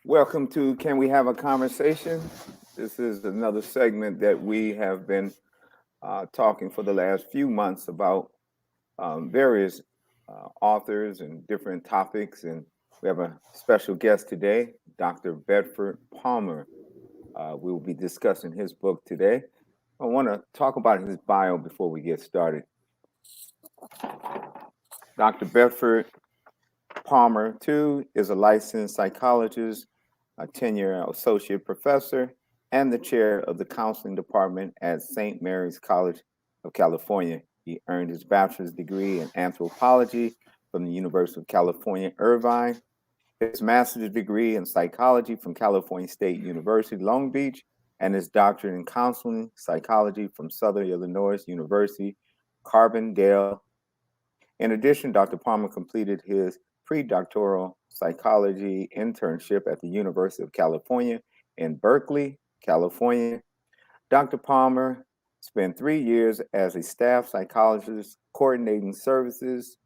Welcome to Can We Have a Conversation? This is another segment that we have been talking for the last few months about various authors and different topics. And we have a special guest today, Dr. Bedford Palmer. We will be discussing his book today. I want to talk about his bio before we get started. Dr. Bedford Palmer II is a licensed psychologist, a tenure associate professor, and the chair of the counseling department at St. Mary's College of California. He earned his bachelor's degree in anthropology from the University of California, Irvine, his master's degree in psychology from California State University, Long Beach, and his doctorate in counseling psychology from Southern Illinois University, Carbondale. In addition, Dr. Palmer completed his pre-doctoral psychology internship at the University of California in Berkeley, California. Dr. Palmer spent 3 years as a staff psychologist coordinating services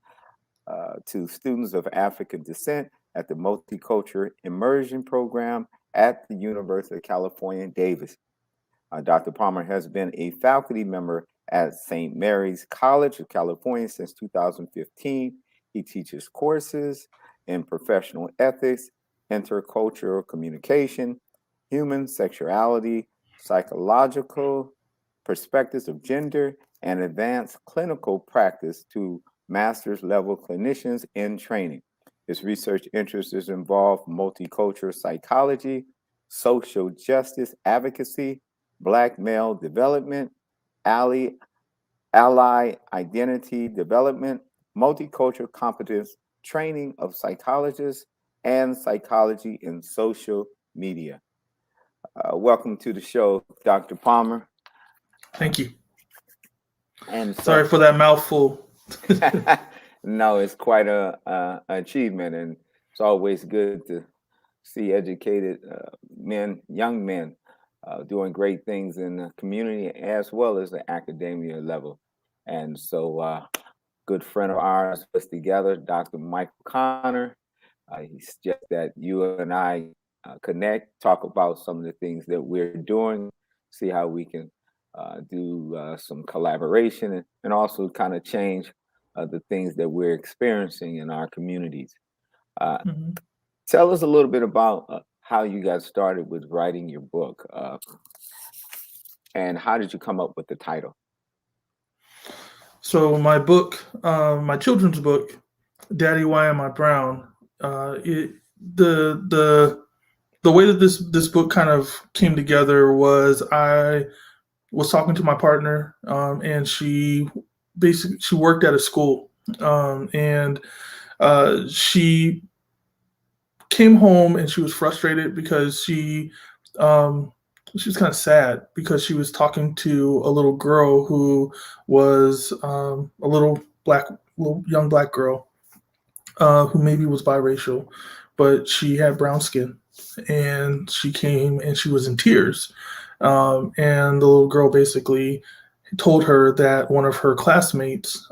to students of African descent at the Multicultural Immersion Program at the University of California, Davis. Dr. Palmer has been a faculty member at St. Mary's College of California since 2015. He teaches courses in professional ethics, intercultural communication, human sexuality, psychological perspectives of gender, and advanced clinical practice to master's level clinicians in training. His research interests involve multicultural psychology, social justice advocacy, Black male development, ally identity development, multicultural competence training of psychologists, and psychology in social media. Welcome to the show, Dr. Palmer. Thank you. And sorry for that mouthful. No, it's quite an achievement, and it's always good to see educated men, young men, doing great things in the community as well as the academia level. And so, good friend of ours was together, Dr. Michael Connor. He suggests that you and I connect, talk about some of the things that we're doing, see how we can do some collaboration and also kind of change the things that we're experiencing in our communities. Tell us a little bit about how you got started with writing your book, and how did you come up with the title? So my book, my children's book, Daddy, Why Am I Brown? The way that this book kind of came together was I was talking to my partner, and she worked at a school, and she came home and she was frustrated because she was kind of sad because she was talking to a little girl who was a little young black girl who maybe was biracial, but she had brown skin, and she came and she was in tears. And the little girl basically told her that one of her classmates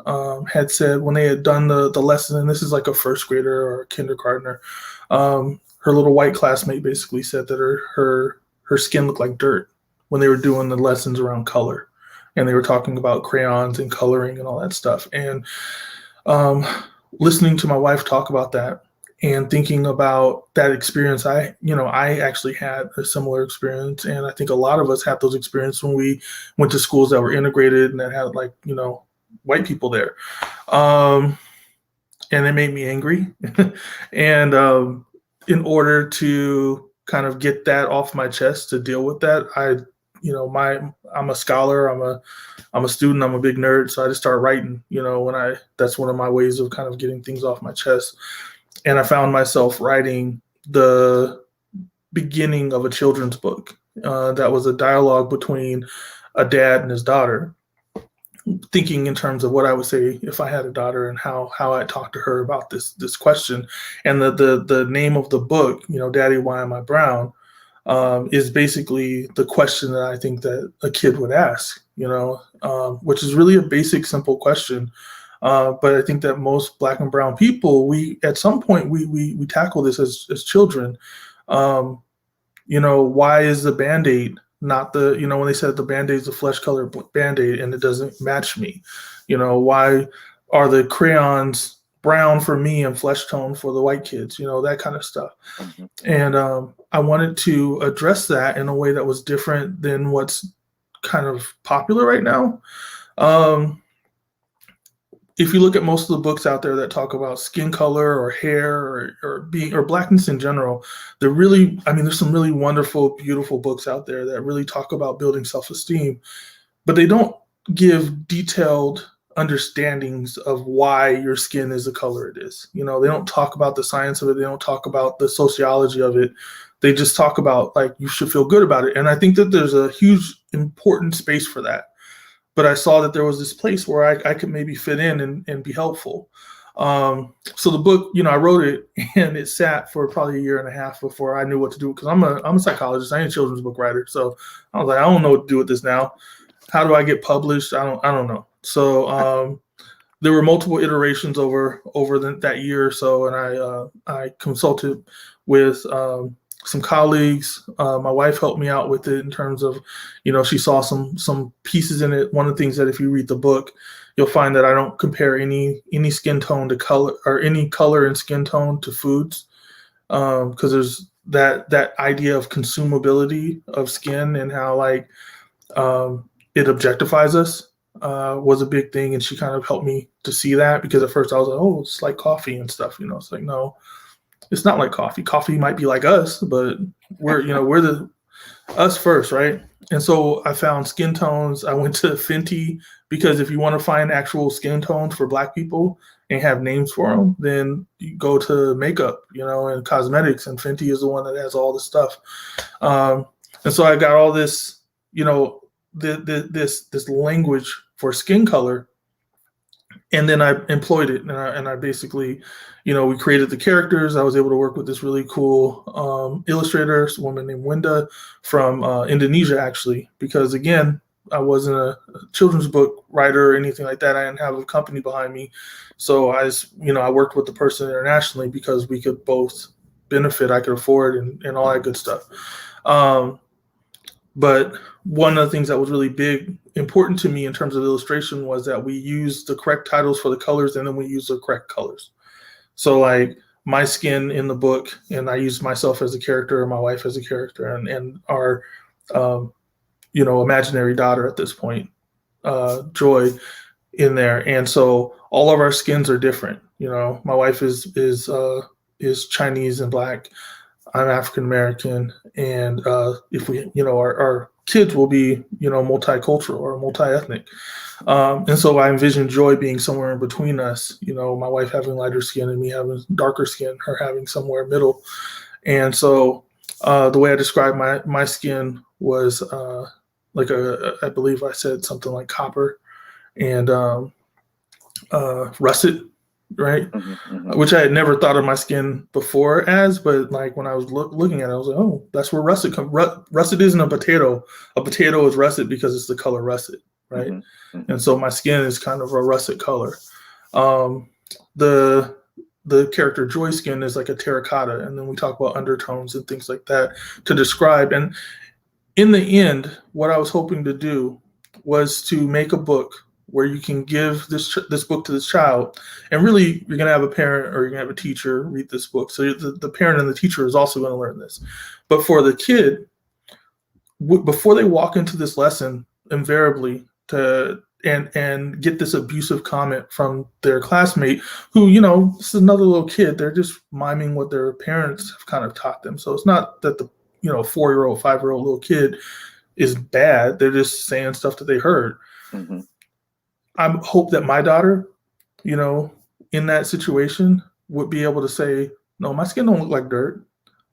had said when they had done the lesson, and this is like a first grader or a kindergartner, her little white classmate basically said that her skin looked like dirt when they were doing the lessons around color, and they were talking about crayons and coloring and all that stuff. And listening to my wife talk about that and thinking about that experience, I actually had a similar experience, and I think a lot of us had those experiences when we went to schools that were integrated and that had white people there, and it made me angry. And in order to kind of get that off my chest, to deal with that, I'm a scholar, I'm a student, I'm a big nerd, so I just started writing. That's one of my ways of kind of getting things off my chest. And I found myself writing the beginning of a children's book that was a dialogue between a dad and his daughter, thinking in terms of what I would say if I had a daughter and how I'd talk to her about this question. And the name of the book, Daddy, Why Am I Brown? Is basically the question that I think that a kid would ask, which is really a basic, simple question. But I think that most Black and brown people, we at some point we tackle this as children. Um, why is the Band-Aid not the, when they said the Band-Aid is a flesh color Band-Aid and it doesn't match me? Why are the crayons brown for me and flesh tone for the white kids? That kind of stuff. Mhm. And I wanted to address that in a way that was different than what's kind of popular right now. If you look at most of the books out there that talk about skin color or hair or blackness in general, there's some really wonderful, beautiful books out there that really talk about building self-esteem, but they don't give detailed understandings of why your skin is the color it is. They don't talk about the science of it. They don't talk about the sociology of it. They just talk about like you should feel good about it. And I think that there's a huge important space for that. But I saw that there was this place where I could maybe fit in and be helpful. So the book, I wrote it and it sat for probably a year and a half before I knew what to do, because I'm a psychologist. I ain't a children's book writer. So I was like, I don't know what to do with this now. How do I get published? I don't know. So there were multiple iterations over that year or so, and I consulted with some colleagues. My wife helped me out with it in terms of, she saw some pieces in it. One of the things that if you read the book, you'll find that I don't compare any skin tone to color, or any color and skin tone to foods, because there's that idea of consumability of skin and how like it objectifies us. Was a big thing, and she kind of helped me to see that, because at first I was like, oh, it's like coffee and stuff, it's like, no, it's not like coffee. Coffee might be like us, but we're the us first, right? And so I found skin tones. I went to Fenty, because if you want to find actual skin tones for Black people and have names for them, then you go to makeup, and cosmetics, and Fenty is the one that has all the stuff. And so I got all this, this language for skin color, and then I employed it, and I basically, we created the characters. I was able to work with this really cool illustrator, a woman named Winda from Indonesia, actually, because again, I wasn't a children's book writer or anything like that. I didn't have a company behind me, so I worked with the person internationally because we could both benefit. I could afford and all that good stuff. But one of the things that was really important to me in terms of illustration was that we used the correct titles for the colors, and then we used the correct colors. So like my skin in the book, and I used myself as a character and my wife as a character, and our, imaginary daughter at this point, Joy, in there. And so all of our skins are different. My wife is Chinese and Black. I'm African American, and if we, our kids will be, multicultural or multi-ethnic, and so I envision Joy being somewhere in between us. My wife having lighter skin and me having darker skin, her having somewhere middle, and so the way I described my skin was like I believe I said something like copper and russet. Right, which I had never thought of my skin before as, but like when I was looking at it, I was like, oh, that's where russet comes. Russet isn't a potato. A potato is russet because it's the color russet, right? And so my skin is kind of a russet color. The character Joy skin is like a terracotta, and then we talk about undertones and things like that to describe. And in the end, what I was hoping to do was to make a book where you can give this book to this child, and really you're going to have a parent or you're going to have a teacher read this book. So the parent and the teacher is also going to learn this. But for the kid, before they walk into this lesson, invariably and get this abusive comment from their classmate who, this is another little kid. They're just miming what their parents have kind of taught them. So it's not that the, 4-year-old, 5-year-old little kid is bad. They're just saying stuff that they heard. I hope that my daughter, in that situation would be able to say, no, my skin don't look like dirt.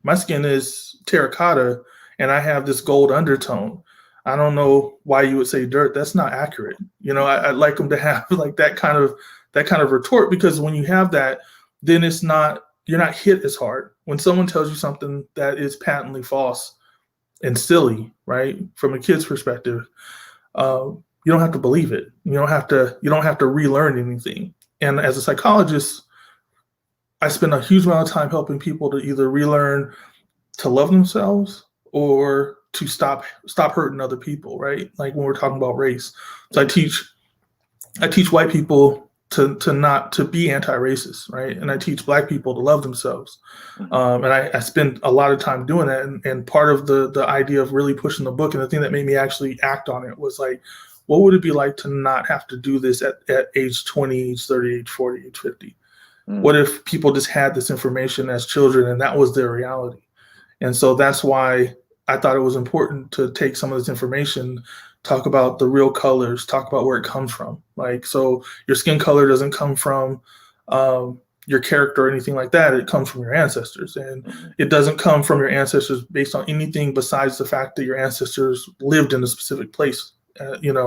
My skin is terracotta and I have this gold undertone. I don't know why you would say dirt. That's not accurate. I'd like them to have like that kind of retort, because when you have that, then you're not hit as hard. When someone tells you something that is patently false and silly, right, from a kid's perspective, you don't have to believe it. You don't have to relearn anything. And as a psychologist, I spend a huge amount of time helping people to either relearn to love themselves or to stop hurting other people, right? Like when we're talking about race. So I teach white people to not to be anti-racist, right? And I teach black people to love themselves. And I spend a lot of time doing that. And part of the idea of really pushing the book and the thing that made me actually act on it was like, what would it be like to not have to do this at age 20, age 30, age 40, age 50? What if people just had this information as children and that was their reality? And so that's why I thought it was important to take some of this information, talk about the real colors, talk about where it comes from. Like, so your skin color doesn't come from your character or anything like that. It comes from your ancestors. And it doesn't come from your ancestors based on anything besides the fact that your ancestors lived in a specific place.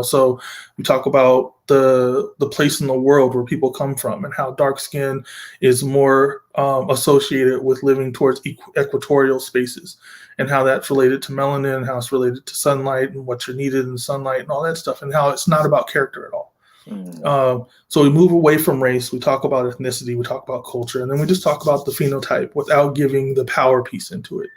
So we talk about the place in the world where people come from and how dark skin is more associated with living towards equatorial spaces and how that's related to melanin and how it's related to sunlight and what you're needed in the sunlight and all that stuff and how it's not about character at all. So we move away from race, we talk about ethnicity, we talk about culture, and then we just talk about the phenotype without giving the power piece into it.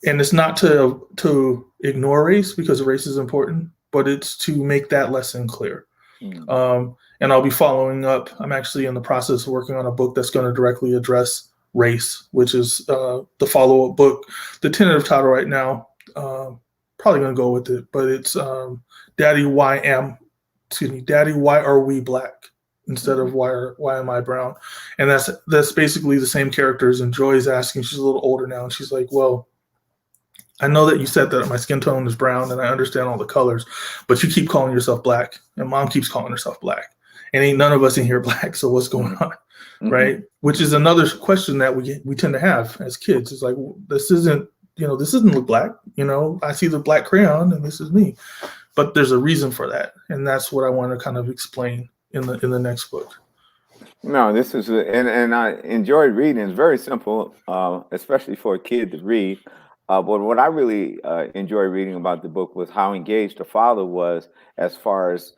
And it's not to ignore race because race is important, but it's to make that lesson clear. And I'll be following up. I'm actually in the process of working on a book that's going to directly address race, which is the follow-up book. The tentative title right now, probably going to go with it, but it's Daddy, Why Are We Black? Instead of why am I brown? And that's basically the same characters. And Joy's asking, she's a little older now, and she's like, well, I know that you said that my skin tone is brown and I understand all the colors, but you keep calling yourself black and mom keeps calling herself black and ain't none of us in here black. So what's going on? Right. Which is another question that we tend to have as kids. It's like, this isn't look black. I see the black crayon and this is me, but there's a reason for that. And that's what I want to kind of explain in the next book. No, this is and I enjoyed reading. It's very simple, especially for a kid to read. But what I really enjoyed reading about the book was how engaged the father was as far as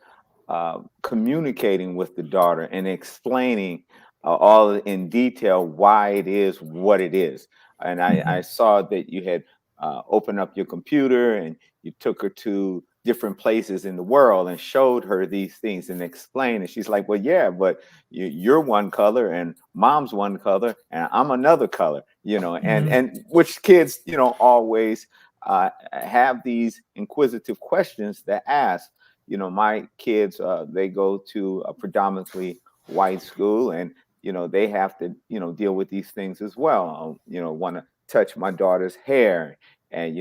communicating with the daughter and explaining all in detail why it is what it is. And I saw that you had opened up your computer and you took her to different places in the world and showed her these things and explained. And she's like, well, yeah, but you're one color and mom's one color and I'm another color, and which kids, always have these inquisitive questions to ask. My kids, they go to a predominantly white school and, they have to, deal with these things as well. Want to touch my daughter's hair and,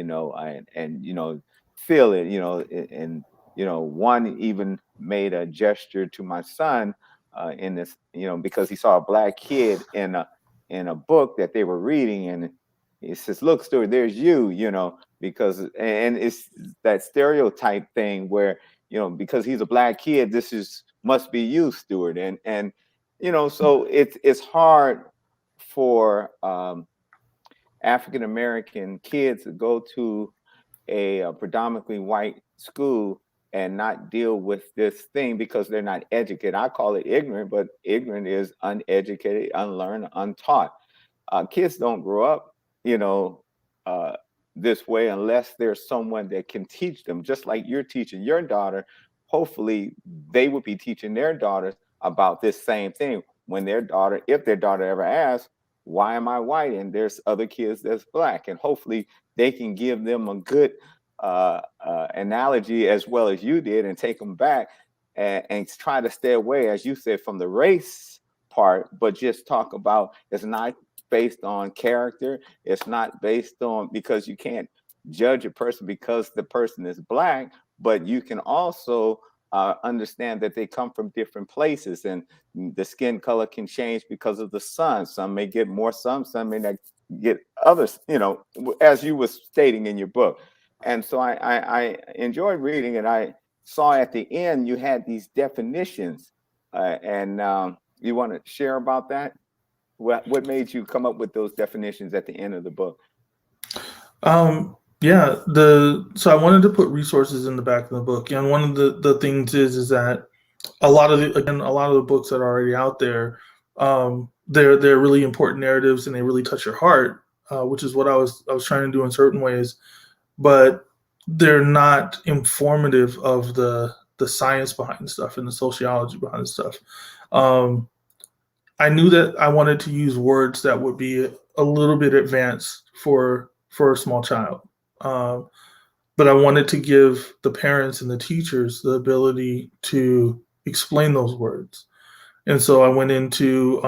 feel it, and one even made a gesture to my son in this, because he saw a black kid in a book that they were reading, and he says, "Look, Stewart, there's you," because and it's that stereotype thing where because he's a black kid, must be you, Stewart, and so it's hard for African American kids to go to a predominantly white school and not deal with this thing because they're not educated. I call it ignorant, but ignorant is uneducated, unlearned, untaught. Kids don't grow up, uh, this way unless there's someone that can teach them, just like you're teaching your daughter. Hopefully, they would be teaching their daughters about this same thing when if their daughter ever asks, why am I white? And there's other kids that's black. And hopefully they can give them a good analogy as well as you did and take them back and try to stay away, as you said, from the race part, but just talk about it's not based on character. It's not based on, because you can't judge a person because the person is black, but you can also understand that they come from different places and the skin color can change because of the sun. Some may get more sun, some may not get others, as you were stating in your book. And so I enjoyed reading, and I saw at the end you had these definitions, and you want to share about that? What made you come up with those definitions at the end of the book? Yeah, so I wanted to put resources in the back of the book, and one of the things is that a lot of the books that are already out there, they're really important narratives and they really touch your heart. which is what I was trying to do in certain ways, but they're not informative of the science behind stuff and the sociology behind stuff. Um, I knew that I wanted to use words that would be a little bit advanced for a small child, um, but I wanted to give the parents and the teachers the ability to explain those words. And so I went into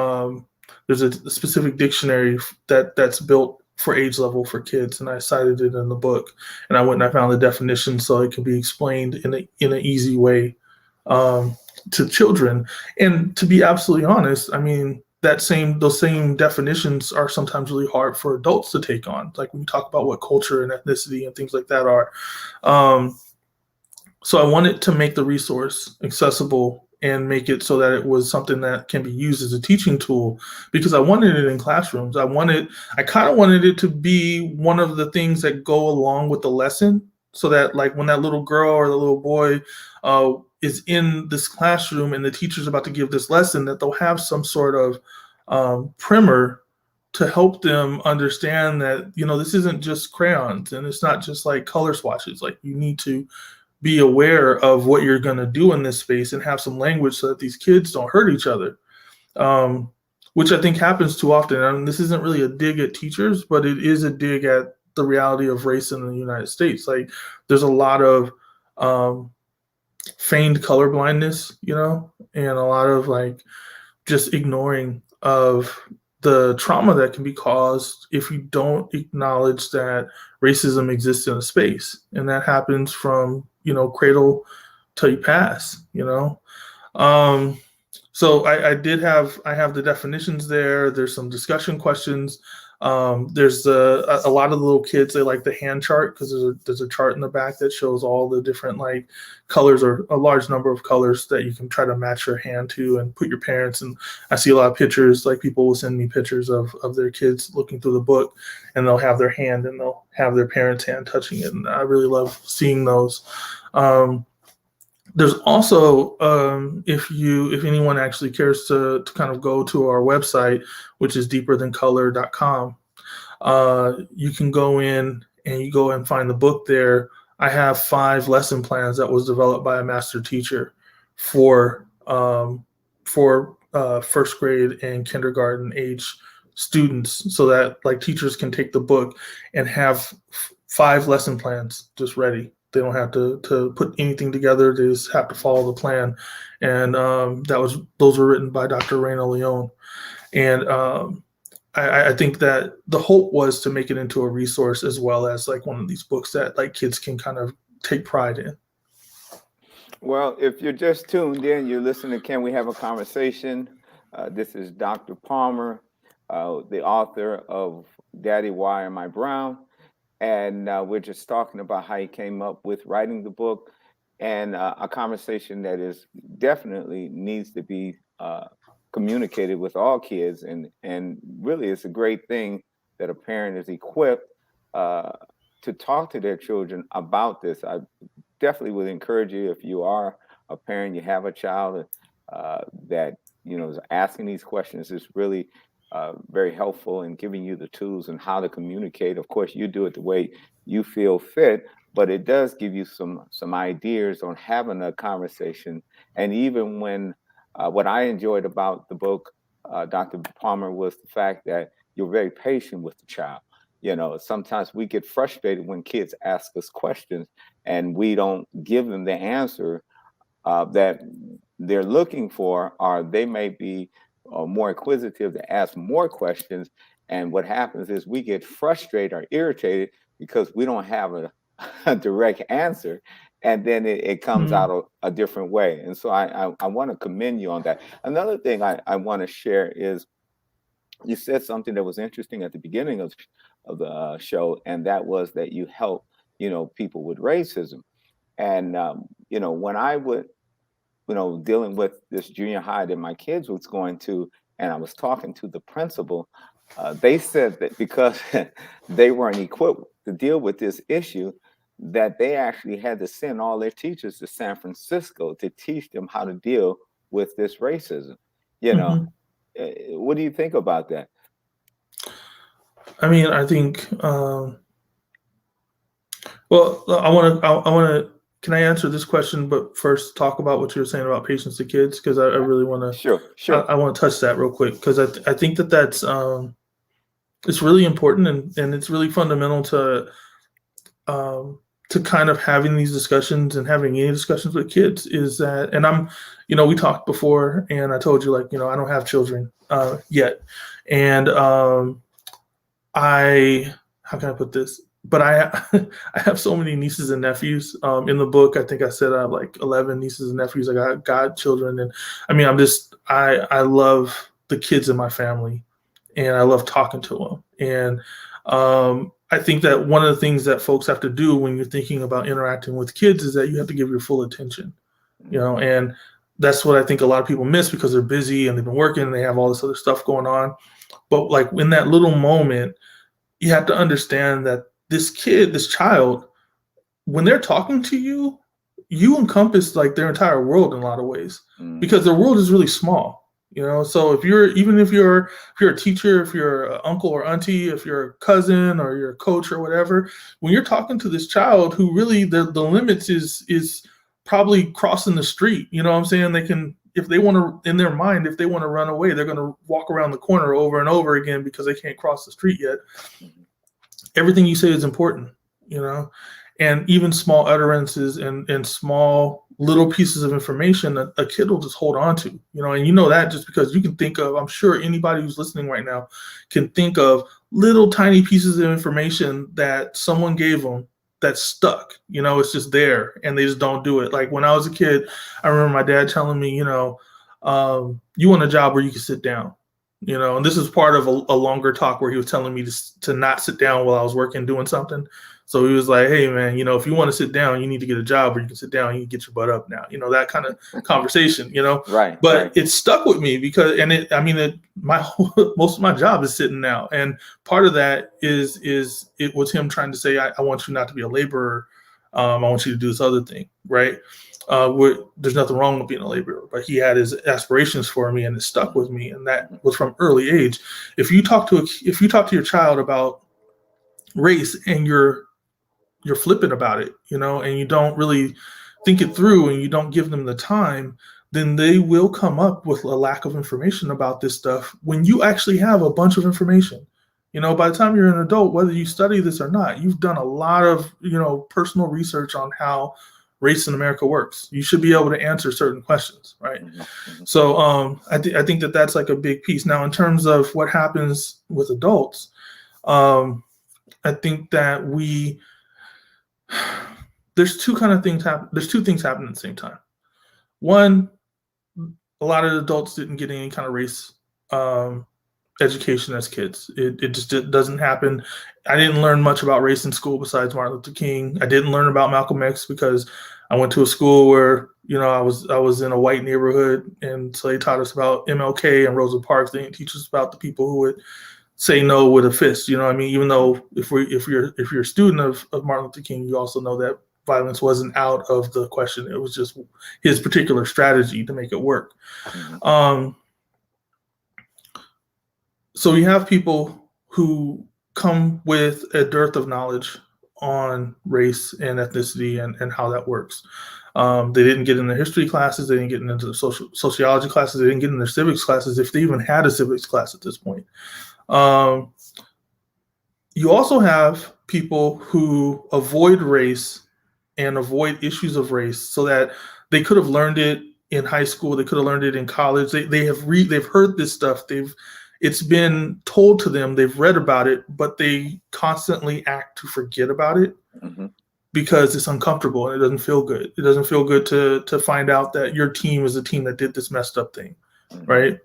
there's a specific dictionary that's built for age level for kids, and I cited it in the book. And I went and I found the definition so it could be explained in an easy way um, to children. And to be absolutely honest, I mean those same definitions are sometimes really hard for adults to take on. Like when we talk about what culture and ethnicity and things like that are. Um, so I wanted to make the resource accessible and make it so that it was something that can be used as a teaching tool because I wanted it in classrooms. I kind of wanted it to be one of the things that go along with the lesson so that like when that little girl or the little boy is in this classroom and the teacher's about to give this lesson, that they'll have some sort of primer to help them understand that, this isn't just crayons and it's not just like color swatches. Like you need to be aware of what you're going to do in this space and have some language so that these kids don't hurt each other, um, which I think happens too often. And this isn't really a dig at teachers, but it is a dig at the reality of race in the United States. Like there's a lot of um, feigned colorblindness, and a lot of like just ignoring of the trauma that can be caused if you don't acknowledge that racism exists in a space, and that happens from cradle till you pass. um, so I have the definitions there. There's some discussion questions. There's a lot of the little kids, they like the hand chart because there's a chart in the back that shows all the different like colors or a large number of colors that you can try to match your hand to and put your parents. And I see a lot of pictures, like people will send me pictures of their kids looking through the book, and they'll have their hand and they'll have their parents' hand touching it. And I really love seeing those. There's also, if anyone actually cares to kind of go to our website, which is deeperthancolor.com, you can go in and you go and find the book there. I have 5 lesson plans that was developed by a master teacher for first grade and kindergarten age students, so that like teachers can take the book and have 5 lesson plans just ready. They don't have to put anything together. They just have to follow the plan. And those were written by Dr. Raina Leone. And I think that the hope was to make it into a resource as well as like one of these books that like kids can kind of take pride in. Well, if you're just tuned in, you're listening to Can We Have a Conversation? This is Dr. Palmer, the author of Daddy, Why Am I Brown? And we're just talking about how he came up with writing the book, and a conversation that is definitely needs to be communicated with all kids. And really, it's a great thing that a parent is equipped to talk to their children about this. I definitely would encourage you, if you are a parent, you have a child that is asking these questions, is really very helpful in giving you the tools and how to communicate. Of course, you do it the way you feel fit, but it does give you some ideas on having a conversation. And even when what I enjoyed about the book, Dr. Palmer, was the fact that you're very patient with the child. Sometimes we get frustrated when kids ask us questions and we don't give them the answer that they're looking for, or they may be more inquisitive to ask more questions. And what happens is we get frustrated or irritated because we don't have a direct answer. And then it comes Mm-hmm. out a different way. And so I want to commend you on that. Another thing I want to share is you said something that was interesting at the beginning of the show, and that was that you help, people with racism. And, when I would dealing with this junior high that my kids was going to, and I was talking to the principal, they said that because they weren't equipped to deal with this issue, that they actually had to send all their teachers to San Francisco to teach them how to deal with this racism. You know, Mm-hmm. what do you think about that? I mean, I think. Well, I want to. I want to. Can I answer this question? But first, talk about what you were saying about patients to kids, because I really want to. Sure, sure. I want to touch that real quick because I think that that's it's really important and it's really fundamental to kind of having these discussions and having any discussions with kids is that, and we talked before and I told you, like, I don't have children yet. And how can I put this? But I have so many nieces and nephews. In the book, I think I said I have like 11 nieces and nephews. I got godchildren. And I mean, I love the kids in my family and I love talking to them. And I think that one of the things that folks have to do when you're thinking about interacting with kids is that you have to give your full attention, and that's what I think a lot of people miss because they're busy and they've been working and they have all this other stuff going on. But like in that little moment, you have to understand that this child, when they're talking to you, you encompass like their entire world in a lot of ways because their world is really small. So if you're a teacher, if you're an uncle or auntie, if you're a cousin or you're a coach or whatever, when you're talking to this child who really the limits is probably crossing the street, you know what I'm saying? They can, if they want to, in their mind, if they want to run away, they're going to walk around the corner over and over again because they can't cross the street yet. Everything you say is important, and even small utterances and small little pieces of information a kid will just hold on to, and that just because you can think of, I'm sure anybody who's listening right now can think of little tiny pieces of information that someone gave them that stuck, it's just there and they just don't do it. Like when I was a kid, I remember my dad telling me, you want a job where you can sit down. And this is part of a longer talk where he was telling me to not sit down while I was working, doing something. So he was like, hey, man, if you want to sit down, you need to get a job where you can sit down, you can get your butt up now, that kind of conversation, Right. But right. it stuck with me because, most of my job is sitting now. And part of that is it was him trying to say, I want you not to be a laborer. I want you to do this other thing. Right. There's nothing wrong with being a laborer, but he had his aspirations for me and it stuck with me. And that was from early age. If you talk to your child about race and you're flippant about it, and you don't really think it through and you don't give them the time, then they will come up with a lack of information about this stuff when you actually have a bunch of information. By the time you're an adult, whether you study this or not, you've done a lot of, personal research on how race in America works. You should be able to answer certain questions, right? So I think that that's like a big piece. Now, in terms of what happens with adults, I think that there's two things happening at the same time. One, a lot of adults didn't get any kind of race education as kids. It just doesn't happen. I didn't learn much about race in school besides Martin Luther King. I didn't learn about Malcolm X because I went to a school where, I was in a white neighborhood, and so they taught us about MLK and Rosa Parks. They didn't teach us about the people who would say no with a fist. Even though if you're a student of Martin Luther King, you also know that violence wasn't out of the question. It was just his particular strategy to make it work. So you have people who come with a dearth of knowledge on race and ethnicity and how that works. They didn't get in their history classes. They didn't get into the sociology classes. They didn't get in their civics classes, if they even had a civics class at this point. You also have people who avoid race and avoid issues of race so that they could have learned it in high school. They could have learned it in college. They've heard this stuff. It's been told to them. They've read about it, but they constantly act to forget about it because it's uncomfortable and it doesn't feel good. It doesn't feel good to find out that your team is a team that did this messed up thing, right?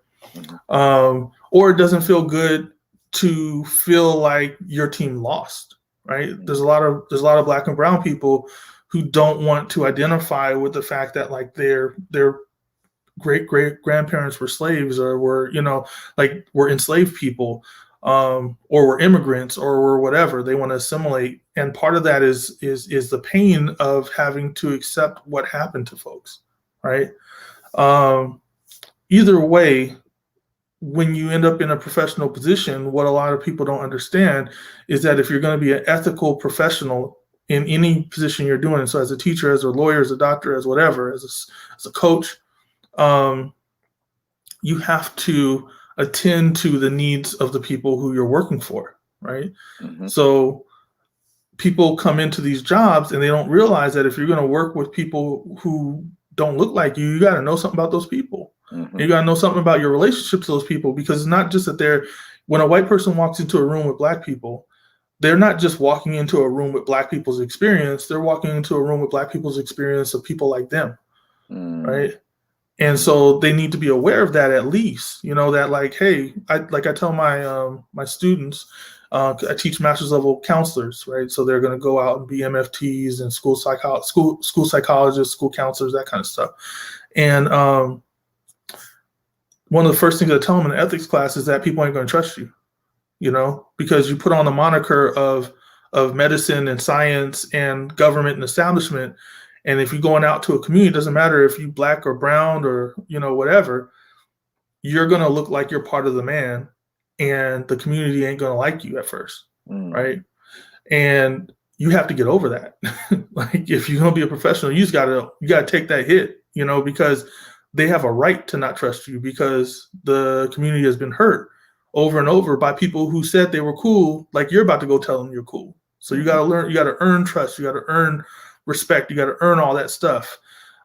Or it doesn't feel good to feel like your team lost, right? There's a lot of Black and brown people who don't want to identify with the fact that like their great grandparents were slaves or were were enslaved people, or were immigrants or were whatever. They want to assimilate, and part of that is the pain of having to accept what happened to folks, right? Either way, when you end up in a professional position, what a lot of people don't understand is that if you're going to be an ethical professional in any position you're doing, so as a teacher, as a lawyer, as a doctor, as whatever, as a coach, um, you have to attend to the needs of the people who you're working for, right? Mm-hmm. So people come into these jobs and they don't realize that if you're going to work with people who don't look like you got to know something about those people. Mm-hmm. You got to know something about your relationship to those people, because it's not just that when a white person walks into a room with black people, they're not just walking into a room with black people's experience. They're walking into a room with black people's experience of people like them, right? And so they need to be aware of that, at least, that like, hey, I tell my students, I teach master's level counselors, right? So they're going to go out and be MFTs and school psychologists, school counselors, that kind of stuff. And one of the first things I tell them in the ethics class is that people ain't going to trust you, because you put on the moniker of medicine and science and government and establishment. And if you're going out to a community, it doesn't matter if you black or brown or, whatever, you're going to look like you're part of the man, and the community ain't going to like you at first. Right. And you have to get over that. Like, if you're going to be a professional, you got to take that hit, because they have a right to not trust you, because the community has been hurt over and over by people who said they were cool. Like, you're about to go tell them you're cool. So you got to learn, you got to earn trust. You got to earn respect. You got to earn all that stuff.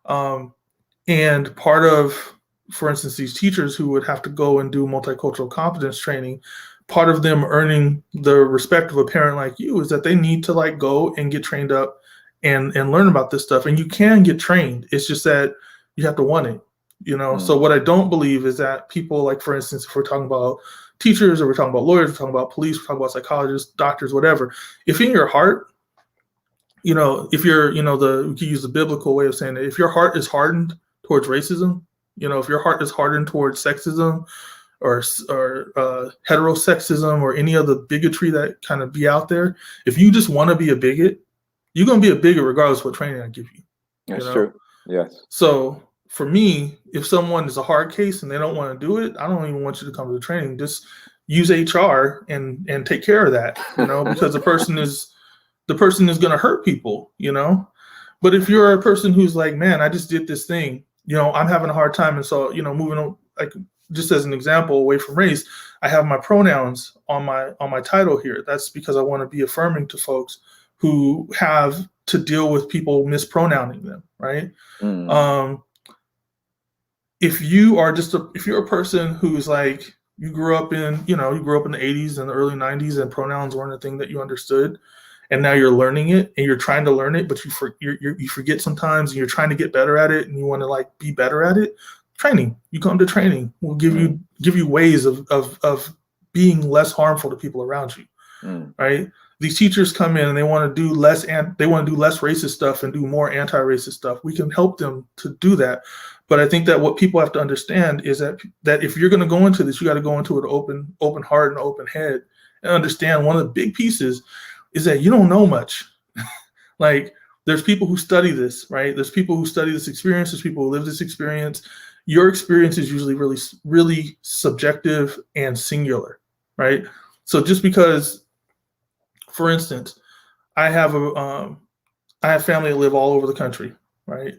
And part of, for instance, these teachers who would have to go and do multicultural competence training, part of them earning the respect of a parent like you is that they need to like go and get trained up and learn about this stuff. And you can get trained. It's just that you have to want it, So what I don't believe is that people, like, for instance, if we're talking about teachers or we're talking about lawyers, we're talking about police, we're talking about psychologists, doctors, whatever, if in your heart, if you're, we can use the biblical way of saying it. If your heart is hardened towards racism, if your heart is hardened towards sexism or heterosexism or any other bigotry that kind of be out there, if you just want to be a bigot, you're going to be a bigot regardless of what training I give you. That's true. Yes. So for me, if someone is a hard case and they don't want to do it, I don't even want you to come to the training. Just use HR and take care of that, because the person is going to hurt people, But if you're a person who's like, man, I just did this thing, I'm having a hard time. And so, moving on, like, just as an example, away from race, I have my pronouns on my title here. That's because I want to be affirming to folks who have to deal with people mispronouncing them, right? If you're a person who's like, you grew up in the 80s and the early 90s and pronouns weren't a thing that you understood, and now you're learning it and you're trying to learn it, but you forget sometimes, and you're trying to get better at it and you want to like be better at it. Training, you come to training. We'll give you ways of being less harmful to people around you, right? These teachers come in and they want to do less racist stuff and do more anti-racist stuff. We can help them to do that. But I think that what people have to understand is that if you're going to go into this, you got to go into it open heart and open head, and understand one of the big pieces is that you don't know much. Like, there's people who study this, right? There's people who study this experience. There's people who live this experience. Your experience is usually really, really subjective and singular, right? So just because, for instance, I have family that live all over the country, right?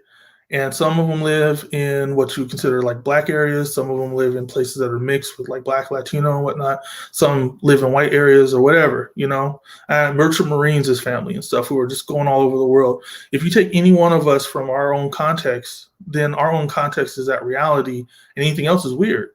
And some of them live in what you consider like black areas. Some of them live in places that are mixed with like black, Latino, and whatnot. Some live in white areas or whatever, I have merchant Marines as family and stuff who are just going all over the world. If you take any one of us from our own context, then our own context is that reality, and anything else is weird,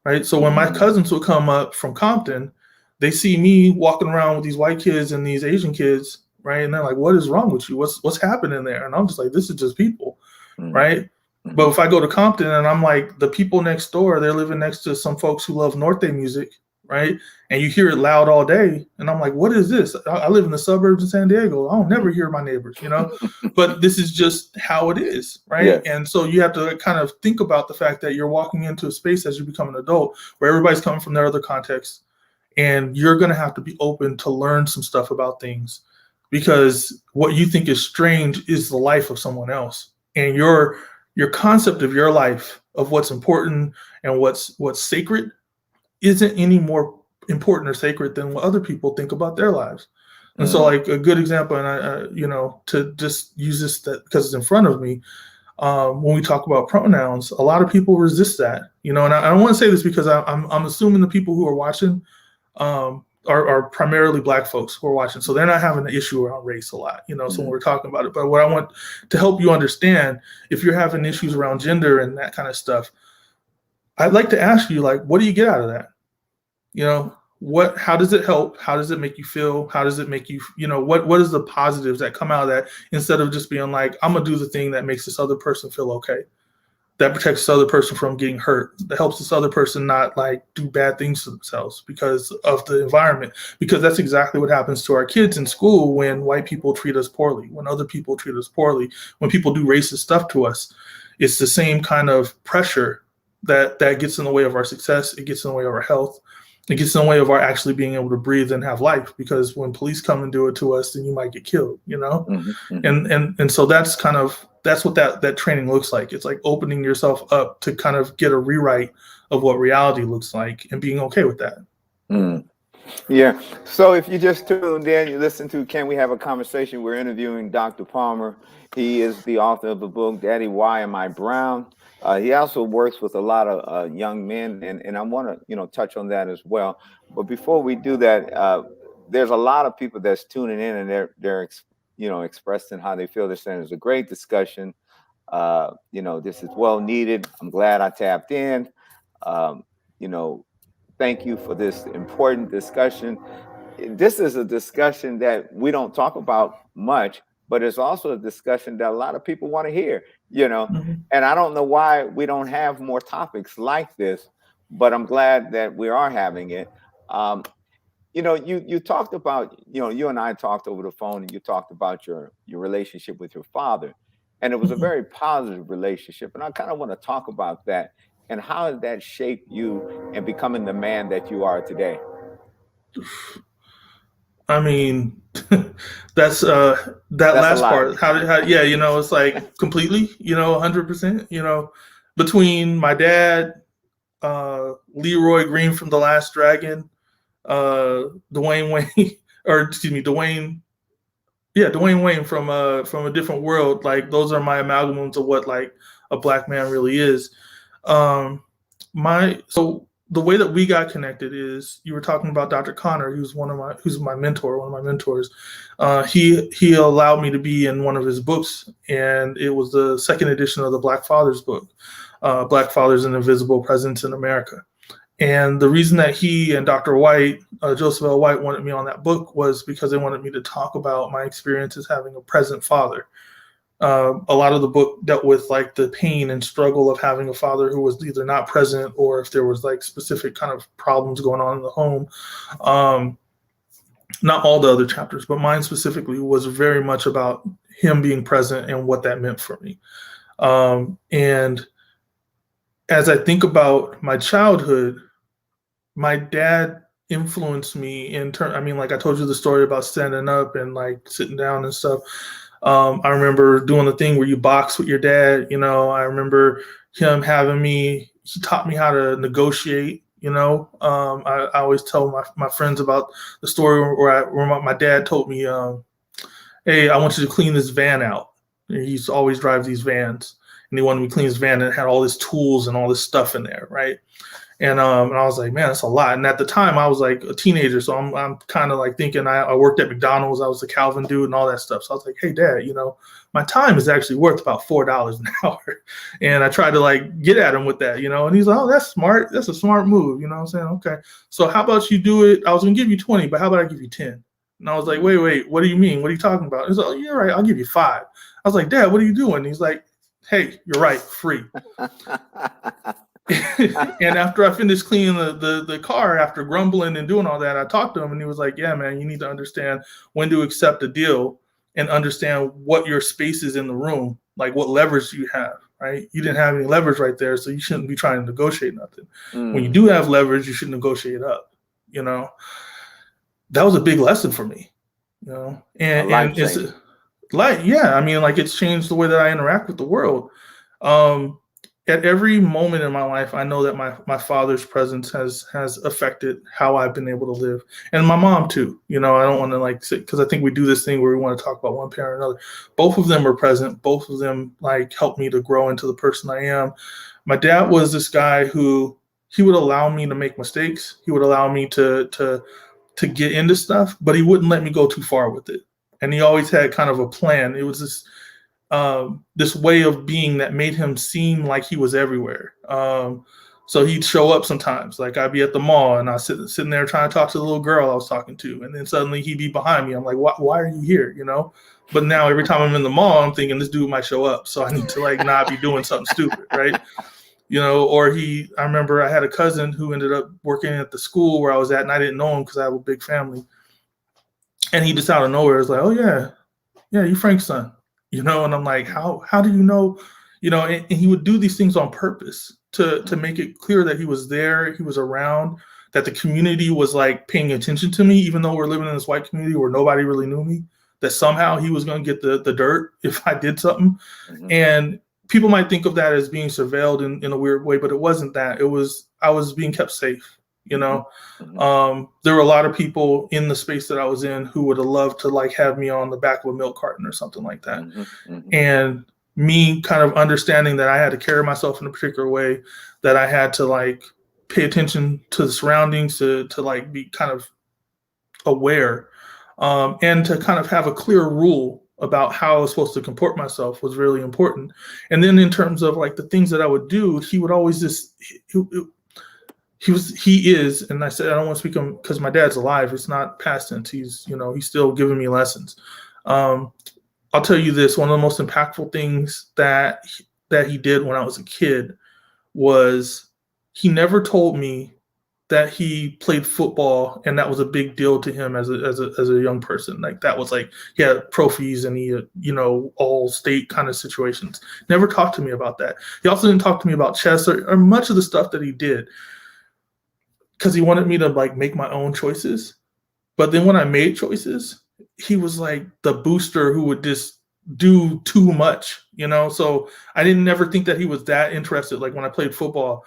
right? So when my cousins would come up from Compton, they see me walking around with these white kids and these Asian kids, right? And they're like, what is wrong with you? What's happening there? And I'm just like, this is just people. Right. But if I go to Compton and I'm like, the people next door, they're living next to some folks who love Norte music, right? And you hear it loud all day. And I'm like, what is this? I live in the suburbs of San Diego. I don't never hear my neighbors, but this is just how it is, right? Yeah. And so you have to kind of think about the fact that you're walking into a space as you become an adult where everybody's coming from their other contexts. And you're going to have to be open to learn some stuff about things, because what you think is strange is the life of someone else. And your concept of your life, of what's important and what's sacred, isn't any more important or sacred than what other people think about their lives. And so, Mm, like a good example, and to just use this because it's in front of me, when we talk about pronouns, a lot of people resist that, and I don't want to say this because I'm assuming the people who are watching are primarily Black folks who are watching, so they're not having an issue around race a lot, so when mm, we're talking about it. But what I want to help you understand, if you're having issues around gender and that kind of stuff, I'd like to ask you, like, what do you get out of that? How does it help? How does it make you feel? How does it make you, what is the positives that come out of that, instead of just being like, I'm gonna do the thing that makes this other person feel okay, that protects this other person from getting hurt, that helps this other person not like do bad things to themselves because of the environment. Because that's exactly what happens to our kids in school when white people treat us poorly, when other people treat us poorly, when people do racist stuff to us. It's the same kind of pressure that gets in the way of our success. It gets in the way of our health. It gets in the way of our actually being able to breathe and have life. Because when police come and do it to us, then you might get killed. mhm, mhm, And so that's what that training looks like. It's like opening yourself up to kind of get a rewrite of what reality looks like and being okay with that. mm. Yeah. So if you just tuned in, you listen to Can We Have a Conversation? We're interviewing Dr. Palmer. He is the author of the book, Daddy, Why Am I Brown? He also works with a lot of young men, and I want to, touch on that as well. But before we do that, there's a lot of people that's tuning in, and they're expressing how they feel. They're saying it's a great discussion. This is well needed. I'm glad I tapped in. Um, you know, Thank you for this important discussion. This is a discussion that we don't talk about much, but it's also a discussion that a lot of people want to hear, you know. Mhm. And I don't know why we don't have more topics like this, but I'm glad that we are having it. Um, you talked about, you and I talked over the phone, and you talked about your relationship with your father, and it was a Mhm. very positive relationship. And I kind of want to talk about that and how has that shaped you in becoming the man that you are today. I mean, that's that That's a last lot. part. Yeah, it's like completely, 100%, between my dad, Leroy Green from The Last Dragon, Dwayne Wayne, or excuse me, Dwayne Wayne from A Different World. Like, those are my amalgamats of what like a Black man really is. Um, so the way that we got connected is, you were talking about Dr. Connor, who's my mentor, one of my mentors. He allowed me to be in one of his books, and it was the second edition of the Black Fathers book, Black Fathers: An Invisible Presence in America. And the reason that he and Dr. White, Joseph L. White, wanted me on that book was because they wanted me to talk about my experience as having a present father. A lot of the book dealt with like the pain and struggle of having a father who was either not present, or if there was like specific kind of problems going on in the home. Um, Not all the other chapters, but mine specifically was very much about him being present and what that meant for me. And as I think about my childhood, my dad influenced me in turn. I mean, like I told you the story about standing up and like sitting down and stuff. I remember doing the thing where you box with your dad. I remember him having me. He taught me how to negotiate. I always tell my friends about the story where my dad told me, "Hey, I want you to clean this van out." And he used to always drive these vans, and he wanted me to clean his van, and it had all these tools and all this stuff in there, right? And I was like, man, that's a lot. And at the time, I was like a teenager, so I'm kind of like thinking I worked at McDonald's, I was a Calvin dude and all that stuff. So I was like, hey, Dad, my time is actually worth about $4 an hour. And I tried to like get at him with that, and he's like, oh, that's smart. That's a smart move. You know what I'm saying? Okay. So how about you do it? I was gonna give you 20, but how about I give you 10? And I was like, wait, what do you mean? What are you talking about? He's like, oh, you're right. I'll give you 5. I was like, Dad, what are you doing? And he's like, hey, you're right, free. And after I finished cleaning the car, after grumbling and doing all that, I talked to him, and he was like, yeah, man, you need to understand when to accept a deal and understand what your space is in the room, like what leverage you have, right? You didn't have any leverage right there, so you shouldn't be trying to negotiate nothing. When you Mm, do have leverage, you should negotiate up, you know? That was a big lesson for me, a life And it's changer. like, yeah, I mean, like, it's changed the way that I interact with the world. Um, at every moment in my life, I know that my father's presence has affected how I've been able to live, and my mom too. You know, I don't want to like sit because I think we do this thing where we want to talk about one parent or another. Both of them are present. Both of them like helped me to grow into the person I am. My dad was this guy who he would allow me to make mistakes. He would allow me to get into stuff, but he wouldn't let me go too far with it. And he always had kind of a plan. It was this way of being that made him seem like he was everywhere. So he'd show up sometimes, like I'd be at the mall and I was sitting there trying to talk to the little girl I was talking to, and then suddenly he'd be behind me. I'm like, why are you here? You know. But now every time I'm in the mall, I'm thinking this dude might show up, so I need to like not be doing something stupid, right? You know, or I remember I had a cousin who ended up working at the school where I was at, and I didn't know him because I have a big family. And he just out of nowhere was like, "Oh yeah, you Frank's son," you know. And I'm like, "How do you know?" You know, and he would do these things on purpose to make it clear that he was there, he was around, that the community was like paying attention to me, even though we're living in this white community where nobody really knew me. That somehow he was going to get the dirt if I did something, and people might think of that as being surveilled in a weird way, but it wasn't that. It was I was being kept safe. You know, there were a lot of people in the space that I was in who would have loved to like have me on the back of a milk carton or something like that. And me kind of understanding that I had to carry myself in a particular way, that I had to like pay attention to the surroundings, to like be kind of aware, and to kind of have a clear rule about how I was supposed to comport myself was really important. And then in terms of like the things that I would do, he would always just he is, and I said I don't want to speak on because my dad's alive. It's not past tense. He's he's still giving me lessons. I'll tell you this: one of the most impactful things that he did when I was a kid was he never told me that he played football and that was a big deal to him as a young person. Like that was like he had trophies and he all state kind of situations. Never talked to me about that. He also didn't talk to me about chess or much of the stuff that he did because he wanted me to like make my own choices. But then when I made choices, he was like the booster who would just do too much, So I didn't never think that he was that interested. Like when I played football,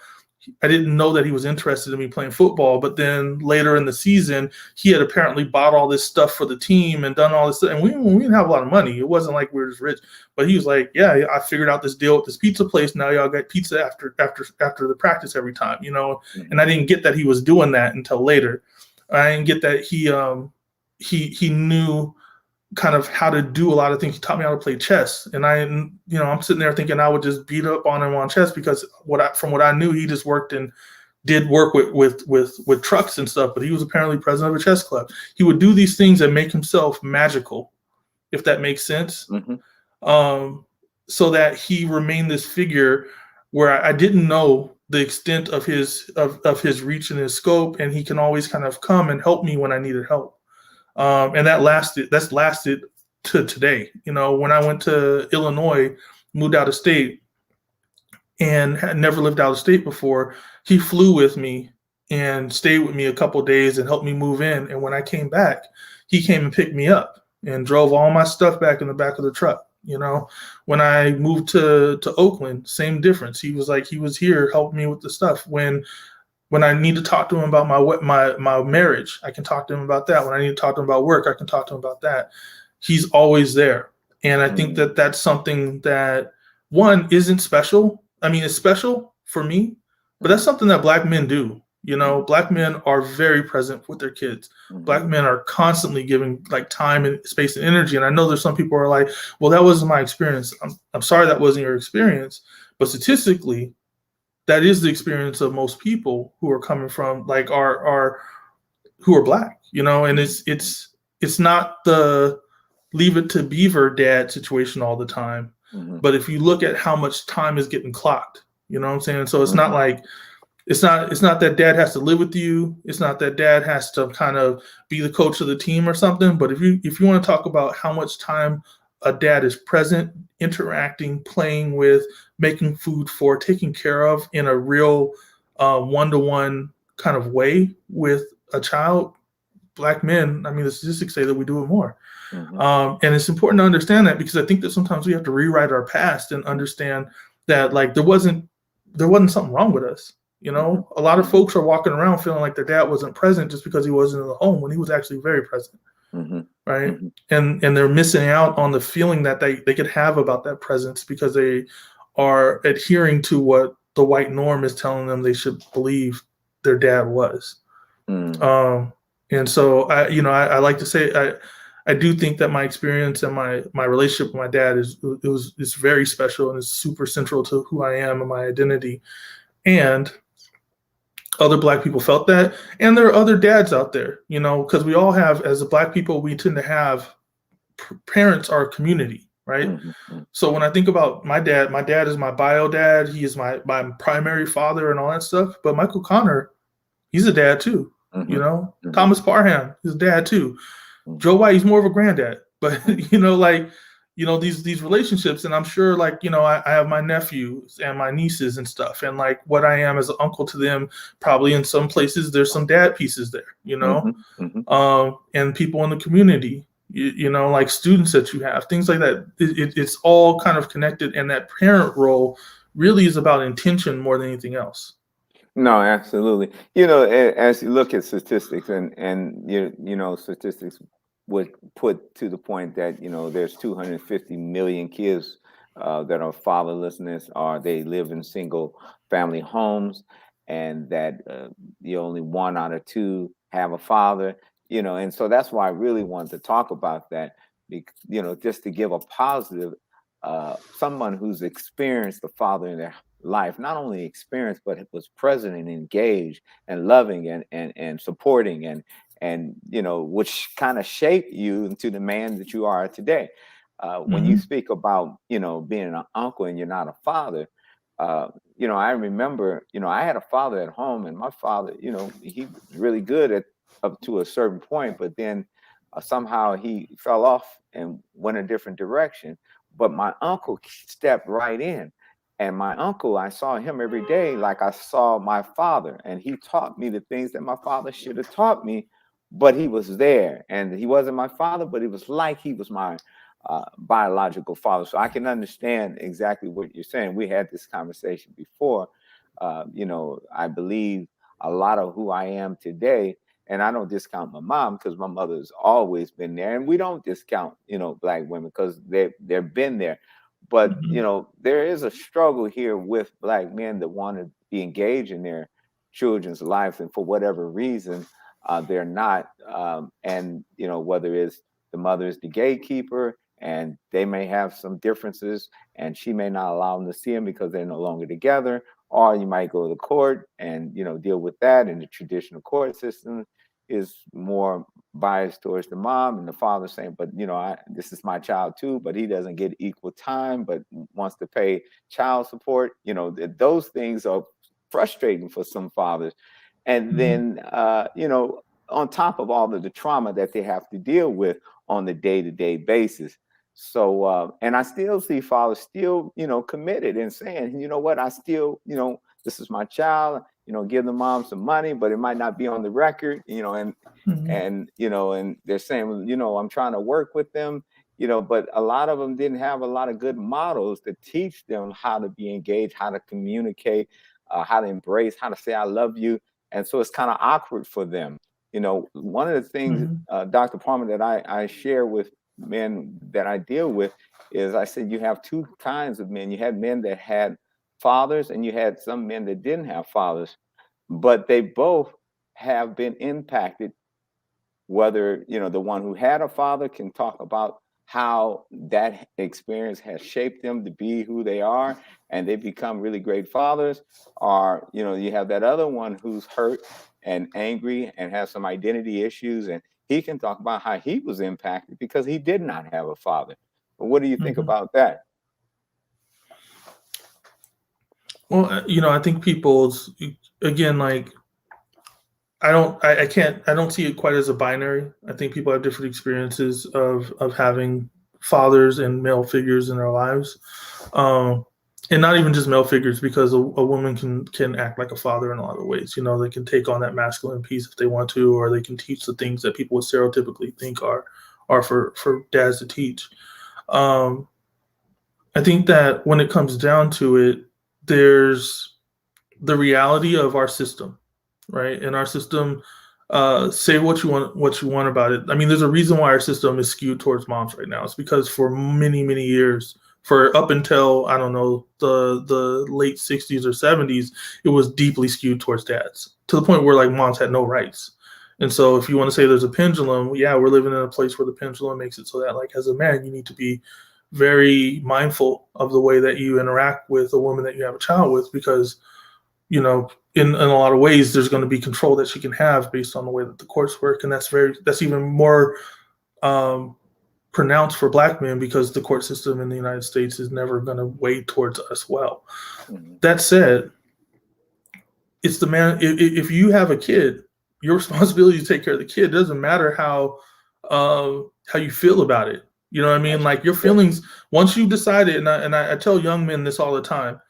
I didn't know that he was interested in me playing football, but then later in the season, he had apparently bought all this stuff for the team and done all this stuff. And we didn't have a lot of money. It wasn't like we were just rich, but he was like, yeah, I figured out this deal with this pizza place. Now y'all got pizza after the practice every time, and I didn't get that he was doing that until later. I didn't get that he knew kind of how to do a lot of things. He taught me how to play chess, and I'm sitting there thinking I would just beat up on him on chess because from what I knew, he just worked and did work with trucks and stuff. But he was apparently president of a chess club. He would do these things that make himself magical, if that makes sense. So that he remained this figure where I didn't know the extent of his reach and his scope, and he can always kind of come and help me when I needed help. And that's lasted to today. When I went to Illinois, moved out of state and had never lived out of state before, he flew with me and stayed with me a couple of days and helped me move in. And when I came back, he came and picked me up and drove all my stuff back in the back of the truck. When I moved to Oakland, same difference. He was here helping me with the stuff. When I need to talk to him about my marriage, I can talk to him about that. When I need to talk to him about work, I can talk to him about that. He's always there. And I think that that's something that, one, isn't special. I mean, it's special for me, but that's something that Black men do. Black men are very present with their kids. Black men are constantly giving like time and space and energy. And I know there's some people who are like, well, that wasn't my experience. I'm sorry that wasn't your experience. But statistically, that is the experience of most people who are coming from like who are Black, and it's not the leave it to Beaver dad situation all the time. But if you look at how much time is getting clocked, you know what I'm saying? So it's not like, it's not that dad has to live with you. It's not that dad has to kind of be the coach of the team or something. But if you want to talk about how much time a dad is present, interacting, playing with, making food for, taking care of in a real one-to-one kind of way with a child, Black men, I mean, the statistics say that we do it more. And it's important to understand that because I think that sometimes we have to rewrite our past and understand that like there wasn't there wasn't something wrong with us. You Mm-hmm. know, a lot of folks are walking around feeling like their dad wasn't present just because he wasn't in the home when he was actually very present, Mm-hmm. right? Mm-hmm. And they're missing out on the feeling that they could have about that presence because they are adhering to what the white norm is telling them they should believe their dad was. Mm-hmm. Um, and so I like to say I do think that my experience and my relationship with my dad is very special and is super central to who I am and my identity. And other black people felt that, and there are other dads out there, you know, because we all have, as a black people, we tend to have parents are community, right? Mm-hmm. So when I think about my dad is my bio dad. He is my primary father and all that stuff. But Michael Connor, he's a dad too. You Mm-hmm. know, Mm-hmm. Thomas Parham, he's a dad too. Mm-hmm. Joe White, he's more of a granddad. But Mm-hmm. like these relationships, and I'm sure like I have my nephews and my nieces and stuff, and like what I am as an uncle to them. Probably in some places there's some dad pieces there, Mm-hmm. Mm-hmm. and people in the community. Like students that you have, things like that. It's all kind of connected, and that parent role really is about intention more than anything else. No, absolutely. As you look at statistics, and statistics would put to the point that there's 250 million kids that are fatherlessness, or they live in single family homes, and that the only 1 out of 2 have a father. And so that's why I really wanted to talk about that. Just to give a positive, someone who's experienced a father in their life, not only experienced but was present and engaged and loving and supporting, and which kind of shaped you into the man that you are today. When you Mm-hmm. speak about being an uncle and you're not a father, I remember I had a father at home, and my father, he was really good at up to a certain point, but then somehow he fell off and went a different direction. But my uncle stepped right in, and my uncle, I saw him every day like I saw my father, and he taught me the things that my father should have taught me, but he was there, and he wasn't my father, but it was like he was my biological father. So I can understand exactly what you're saying. We had this conversation before. I believe a lot of who I am today, and I don't discount my mom because my mother's always been there, and we don't discount black women because they've been there. But Mm-hmm. there is a struggle here with black men that want to be engaged in their children's lives, and for whatever reason, they're not. And whether it's the mother is the gatekeeper, and they may have some differences, and she may not allow them to see them because they're no longer together. Or you might go to court and deal with that, and the traditional court system is more biased towards the mom, and the father saying, but this is my child too, but he doesn't get equal time, but wants to pay child support. Those things are frustrating for some fathers. And Mm-hmm. then on top of all of the trauma that they have to deal with on the day-to-day basis. So and I still see fathers still committed and saying, you know what, I still this is my child, give the mom some money, but it might not be on the record, Mm-hmm. and they're saying, well, I'm trying to work with them, but a lot of them didn't have a lot of good models to teach them how to be engaged, how to communicate, how to embrace, how to say I love you. And so it's kind of awkward for them. One of the things, Mm-hmm. Dr. Palmer, that I share with men that I deal with is, I said, you have two kinds of men. You had men that had fathers, and you had some men that didn't have fathers, but they both have been impacted. Whether the one who had a father can talk about how that experience has shaped them to be who they are, and they become really great fathers, or you have that other one who's hurt and angry and has some identity issues, and he can talk about how he was impacted because he did not have a father. But what do you think Mm-hmm. about that? Well, I think people's, again, like I don't see it quite as a binary. I think people have different experiences of having fathers and male figures in their lives, um, and not even just male figures, because a woman can act like a father in a lot of ways. They can take on that masculine piece if they want to, or they can teach the things that people would stereotypically think are for dads to teach. Um, I think that when it comes down to it, there's the reality of our system, right? And our system, say what you want about it. I mean, there's a reason why our system is skewed towards moms right now. It's because for many years, for up until I don't know the late '60s or '70s, it was deeply skewed towards dads to the point where like moms had no rights. And so, if you want to say there's a pendulum, yeah, we're living in a place where the pendulum makes it so that, like, as a man, you need to be very mindful of the way that you interact with a woman that you have a child with, because in a lot of ways, there's going to be control that she can have based on the way that the courts work, and that's even more pronounced for Black men because the court system in the United States is never going to weigh towards us well. Mm-hmm. That said, it's the man. If you have a kid, your responsibility to take care of the kid. It doesn't matter how you feel about it. You know what I mean? Like your feelings, once you've decided, and I tell young men this all the time: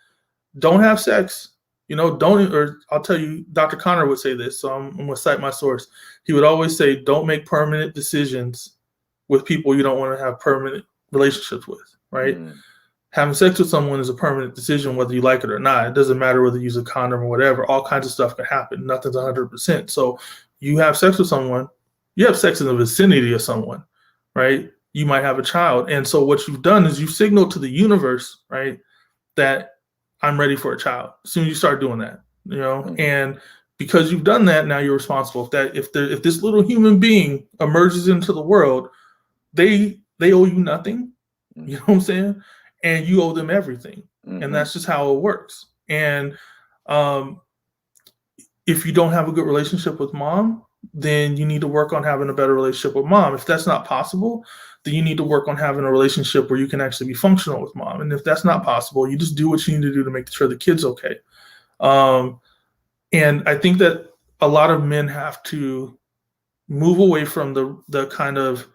don't have sex. Or I'll tell you, Dr. Connor would say this, so I'm going to cite my source. He would always say, don't make permanent decisions with people you don't want to have permanent relationships with, right? Mm. Having sex with someone is a permanent decision, whether you like it or not. It doesn't matter whether you use a condom or whatever. All kinds of stuff can happen. Nothing's 100%. So you have sex with someone, you have sex in the vicinity of someone, right? You might have a child. And so what you've done is you've signaled to the universe, right, that I'm ready for a child. As soon as you start doing that, and because you've done that, now you're responsible. If this little human being emerges into the world, they owe you nothing. You know what I'm saying? And you owe them everything. Mm-hmm. And that's just how it works. And if you don't have a good relationship with mom, then you need to work on having a better relationship with mom. If that's not possible, then you need to work on having a relationship where you can actually be functional with mom. And if that's not possible, you just do what you need to do to make sure the kid's okay. And I think that a lot of men have to move away from the kind of,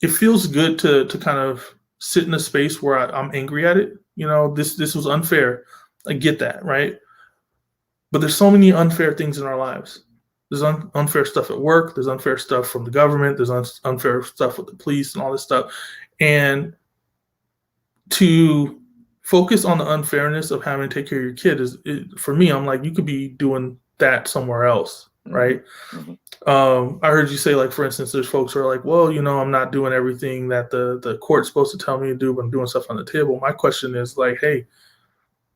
it feels good to kind of sit in a space where I'm angry at it. This was unfair. I get that, right? But there's so many unfair things in our lives. There's unfair stuff at work. There's unfair stuff from the government. There's unfair stuff with the police and all this stuff. And to focus on the unfairness of having to take care of your kid for me, I'm like, you could be doing that somewhere else, right? Mm-hmm. I heard you say, like, for instance, there's folks who are like, well, I'm not doing everything that the court's supposed to tell me to do, but I'm doing stuff on the table. My question is, like, hey,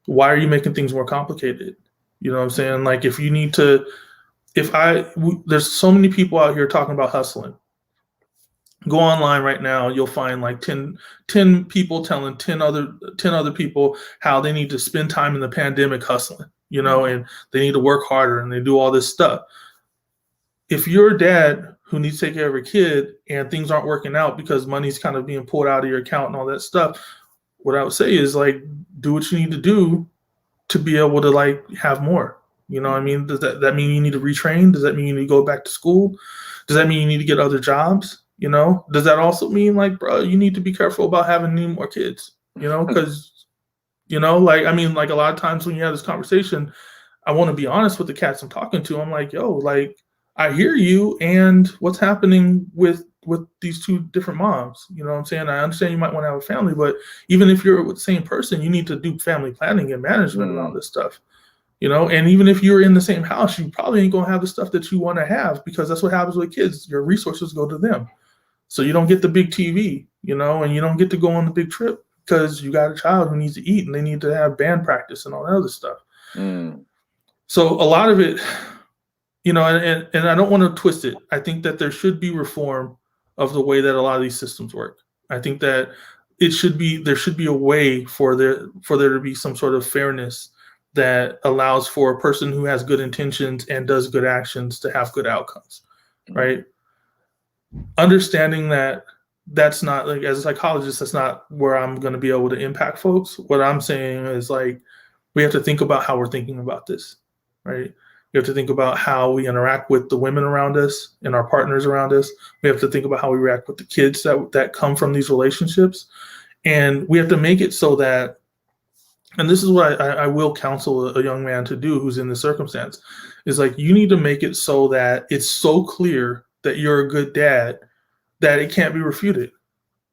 why are you making things more complicated? You know what I'm saying? Like, if you need to, there's so many people out here talking about hustling. Go online right now, you'll find like 10 people telling 10 other people how they need to spend time in the pandemic hustling, and they need to work harder and they do all this stuff. If you're a dad who needs to take care of a kid and things aren't working out because money's kind of being pulled out of your account and all that stuff, what I would say is, like, do what you need to do to be able to, like, have more. You know what I mean? Does that mean you need to retrain? Does that mean you need to go back to school? Does that mean you need to get other jobs? Does that also mean, like, bro, you need to be careful about having any more kids? Because, like, I mean, like, a lot of times when you have this conversation, I want to be honest with the cats I'm talking to. I'm like, yo, like, I hear you, and what's happening with these two different moms? You know what I'm saying? I understand you might want to have a family, but even if you're with the same person, you need to do family planning and management around this stuff. And even if you're in the same house, you probably ain't gonna have the stuff that you want to have, because that's what happens with kids. Your resources go to them. So you don't get the big TV, and you don't get to go on the big trip because you got a child who needs to eat and they need to have band practice and all that other stuff. So a lot of it, and I don't want to twist it. I think that there should be reform of the way that a lot of these systems work. I think that there should be a way for there to be some sort of fairness that allows for a person who has good intentions and does good actions to have good outcomes, right? Understanding that that's not, like, as a psychologist, that's not where I'm going to be able to impact folks. What I'm saying is, like, we have to think about how we're thinking about this, right? We have to think about how we interact with the women around us and our partners around us. We have to think about how we react with the kids that come from these relationships. And we have to make it so that, and this is what I will counsel a young man to do who's in this circumstance, is, like, you need to make it so that it's so clear that you're a good dad that it can't be refuted.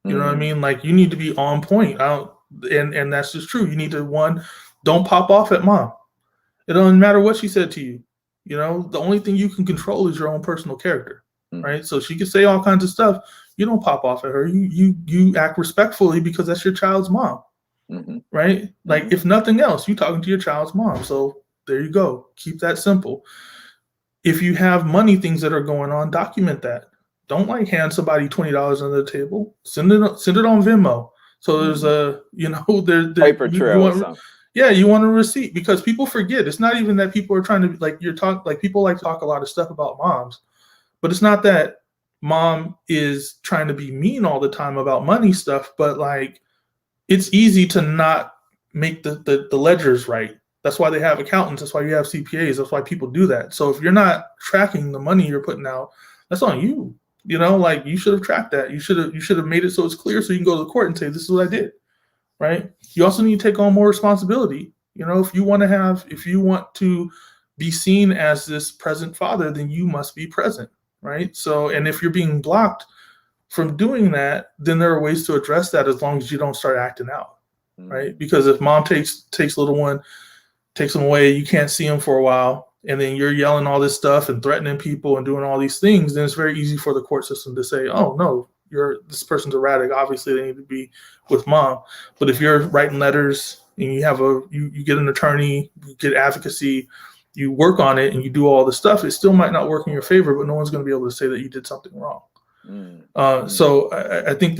You know what I mean? Like, you need to be on point. And that's just true. You need to, one, don't pop off at mom. It doesn't matter what she said to you. You know, the only thing you can control is your own personal character, right? So she could say all kinds of stuff. You don't pop off at her. You act respectfully because that's your child's mom, right? Like if nothing else, you talking to your child's mom. So there you go. Keep that simple. If you have money things that are going on, document that. Don't like hand somebody $20 under the table. Send it on Venmo. So there's a paper you trail or want something. yeah, you want a receipt because people forget. It's not even that people are trying to like people like to talk a lot of stuff about moms, but it's not that mom is trying to be mean all the time about money stuff, but like it's easy to not make the ledgers right. That's why they have accountants. That's why you have CPAs. That's why people do that. So if you're not tracking the money you're putting out, that's on you. You know, like you should have tracked that. You should have made it so it's clear so you can go to the court and say, this is what I did. Right. You also need to take on more responsibility. You know, if you want to be seen as this present father, then you must be present. Right. So, and if you're being blocked from doing that, then there are ways to address that as long as you don't start acting out. Right. Because if mom takes little one, takes them away, you can't see them for a while, and then you're yelling all this stuff and threatening people and doing all these things, then it's very easy for the court system to say, oh no, this person's erratic. Obviously they need to be with mom. But if you're writing letters and you get an attorney, you get advocacy, you work on it and you do all this stuff, it still might not work in your favor, but no one's going to be able to say that you did something wrong. So I think